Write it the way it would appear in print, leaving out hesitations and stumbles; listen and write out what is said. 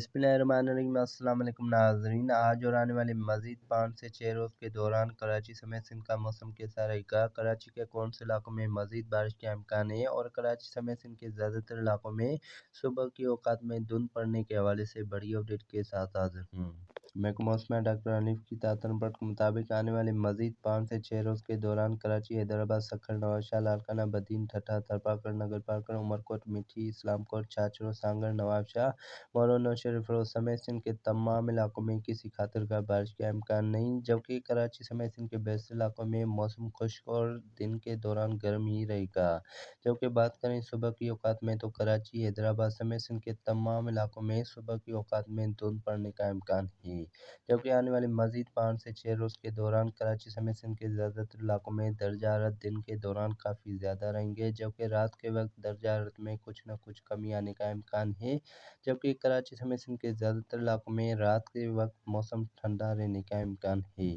بسم اللہ الرحمن الرحیم۔ السلام علیکم ناظرین، آج اور آنے والے مزید 5 سے 6 روز کے دوران کراچی سمیت سندھ کا موسم کیسا رہے گا، کراچی کے کون سے علاقوں میں مزید بارش کے امکان ہے اور کراچی سمیت سندھ کے زیادہ تر علاقوں میں صبح کے اوقات میں دھند پڑنے کے حوالے سے بڑی اپڈیٹ کے ساتھ حاضر ہوں۔ محکمہ موسمیات ڈاکٹر حنیف کی تعطر رپورٹ کے مطابق آنے والے مزید 5 سے 6 روز کے دوران کراچی، حیدرآباد، سکھر، نوابشاہ، لاڑکانہ، بدین، ٹھٹہ، تھرپاکر، نگر پارکر، عمرکوٹ، میٹھی، اسلام کوٹ، چاچڑ، سانگڑ، نوابشاہ، مورو، نوشہر، فیروز سمیت سندھ کے تمام علاقوں میں کسی خاطر خواہ بارش کا امکان نہیں، جبکہ کراچی سمیت سندھ کے بیشتر علاقوں میں موسم خشک اور دن کے دوران گرم ہی رہے گا۔ جبکہ بات کریں صبح کے اوقات میں تو کراچی، حیدرآباد سمیت سندھ کے تمام علاقوں میں صبح کے اوقات میں دھند پڑنے کا امکان ہے، جبکہ آنے والے مزید 5 سے 6 روز کے دوران کراچی سمیت سندھ کے زیادہ تر علاقوں میں درجہ حرارت دن کے دوران کافی زیادہ رہیں گے، جبکہ رات کے وقت درجہ حرارت میں کچھ نہ کچھ کمی آنے کا امکان ہے، جبکہ کراچی سمیت سندھ کے زیادہ تر علاقوں میں رات کے وقت موسم ٹھنڈا رہنے کا امکان ہے۔